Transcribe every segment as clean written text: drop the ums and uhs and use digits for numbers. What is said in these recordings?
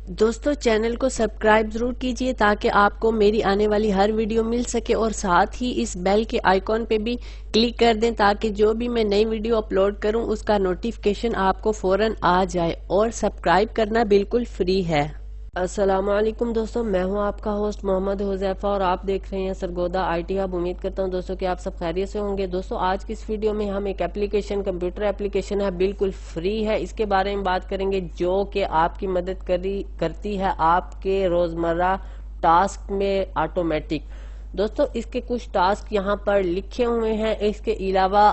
दोस्तों चैनल को सब्सक्राइब जरूर कीजिए ताकि आपको मेरी आने वाली हर वीडियो मिल सके, और साथ ही इस बेल के आइकॉन पे भी क्लिक कर दें ताकि जो भी मैं नई वीडियो अपलोड करूं उसका नोटिफिकेशन आपको फौरन आ जाए। और सब्सक्राइब करना बिल्कुल फ्री है। अस्सलाम वालेकुम दोस्तों, मैं हूं आपका होस्ट मोहम्मद हुज़ैफा और आप देख रहे हैं सरगोदा IT हब। उम्मीद करता हूं दोस्तों कि आप सब खैरियत से होंगे। दोस्तों आज की इस वीडियो में हम एक एप्लीकेशन, कंप्यूटर एप्लीकेशन है, बिल्कुल फ्री है, इसके बारे में बात करेंगे जो कि आपकी मदद करती है आपके रोजमर्रा टास्क में ऑटोमेटिक। दोस्तों इसके कुछ टास्क यहाँ पर लिखे हुए हैं। इसके अलावा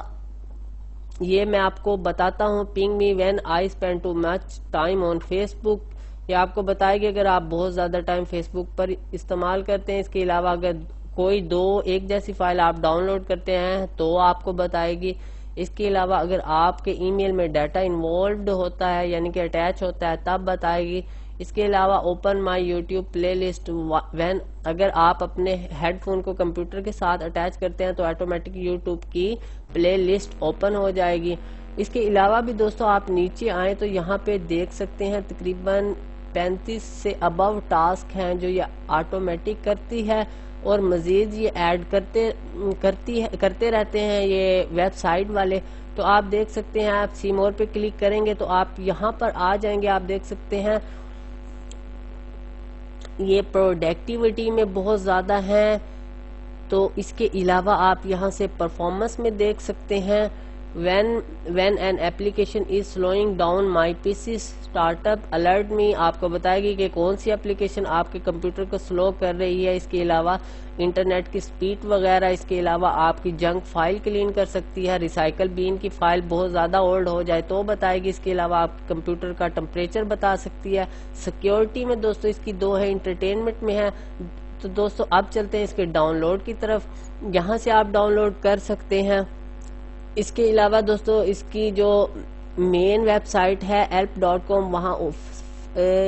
ये मैं आपको बताता हूँ, ping me when I spend too much time on Facebook. ये आपको बताएगी अगर आप बहुत ज़्यादा टाइम फेसबुक पर इस्तेमाल करते हैं। इसके अलावा अगर कोई दो एक जैसी फाइल आप डाउनलोड करते हैं तो आपको बताएगी। इसके अलावा अगर आपके ईमेल में डाटा इन्वॉल्व होता है यानी कि अटैच होता है तब बताएगी। इसके अलावा open my YouTube play list when, अगर आप अपने हेडफोन को कंप्यूटर के साथ अटैच करते हैं तो ऑटोमेटिक यूट्यूब की प्ले लिस्ट ओपन हो जाएगी। इसके अलावा भी दोस्तों आप नीचे आए तो यहाँ पे देख सकते हैं तकरीबन 35 से अबव टास्क हैं जो ये ऑटोमेटिक करती है, और मजीद ये ऐड करते रहते हैं ये वेबसाइट वाले। तो आप देख सकते हैं, आप सी मोर पे क्लिक करेंगे तो आप यहाँ पर आ जाएंगे। आप देख सकते हैं ये प्रोडक्टिविटी में बहुत ज़्यादा है। तो इसके अलावा आप यहाँ से परफॉर्मेंस में देख सकते हैं, when an application is slowing down my PC startup alert me, आपको बताएगी कि कौन सी एप्लीकेशन आपके कंप्यूटर को स्लो कर रही है। इसके अलावा इंटरनेट की स्पीड वगैरह। इसके अलावा आपकी जंक फाइल क्लीन कर सकती है। रिसाइकल बीन की फाइल बहुत ज़्यादा ओल्ड हो जाए तो बताएगी। इसके अलावा आप कंप्यूटर का टेम्परेचर बता सकती है। सिक्योरिटी में दोस्तों इसकी दो है, इंटरटेनमेंट में है। तो दोस्तों अब चलते हैं इसके डाउनलोड की तरफ। यहाँ से आप डाउनलोड कर सकते हैं। इसके अलावा दोस्तों इसकी जो मेन वेबसाइट है help.com, वहाँ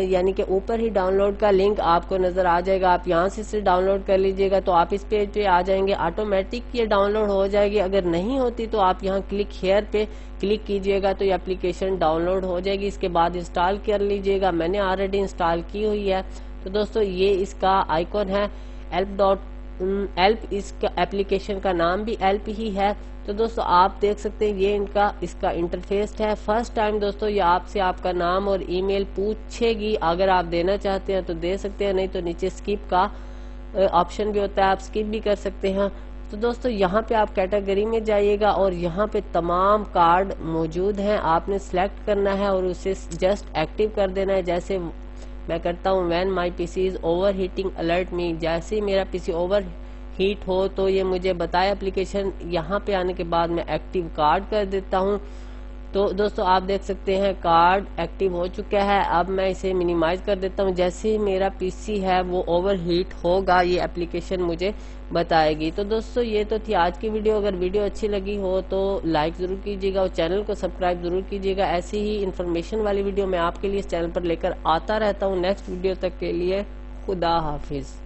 यानी कि ऊपर ही डाउनलोड का लिंक आपको नज़र आ जाएगा। आप यहाँ से इसे डाउनलोड कर लीजिएगा तो आप इस पेज पे आ जाएंगे, ऑटोमेटिक ये डाउनलोड हो जाएगी। अगर नहीं होती तो आप यहाँ क्लिक हेयर पे क्लिक कीजिएगा तो ये एप्लीकेशन डाउनलोड हो जाएगी। इसके बाद इंस्टॉल कर लीजिएगा। मैंने ऑलरेडी इंस्टॉल की हुई है। तो दोस्तों ये इसका आइकॉन है help, इसका एप्लीकेशन का नाम भी help ही है। तो दोस्तों आप देख सकते हैं ये इसका इंटरफेस है। फर्स्ट टाइम दोस्तों ये आपसे आपका नाम और ईमेल पूछेगी। अगर आप देना चाहते हैं तो दे सकते हैं, नहीं तो नीचे स्किप का ऑप्शन भी होता है, आप स्किप भी कर सकते हैं। तो दोस्तों यहाँ पे आप कैटेगरी में जाइएगा और यहाँ पे तमाम कार्ड मौजूद हैं, आपने सेलेक्ट करना है और उसे जस्ट एक्टिव कर देना है। जैसे मैं करता हूँ when my PC is overheating alert me, जैसे ही मेरा PC ओवर हीट हो तो ये मुझे बताए एप्लीकेशन। यहाँ पे आने के बाद मैं एक्टिव कार्ड कर देता हूँ। तो दोस्तों आप देख सकते हैं कार्ड एक्टिव हो चुका है। अब मैं इसे मिनिमाइज कर देता हूँ। जैसे ही मेरा PC है वो ओवर हीट होगा ये एप्लीकेशन मुझे बताएगी। तो दोस्तों ये तो थी आज की वीडियो। अगर वीडियो अच्छी लगी हो तो लाइक ज़रूर कीजिएगा और चैनल को सब्सक्राइब ज़रूर कीजिएगा। ऐसी ही इन्फॉर्मेशन वाली वीडियो मैं आपके लिए इस चैनल पर लेकर आता रहता हूँ। नेक्स्ट वीडियो तक के लिए खुदा हाफिज़।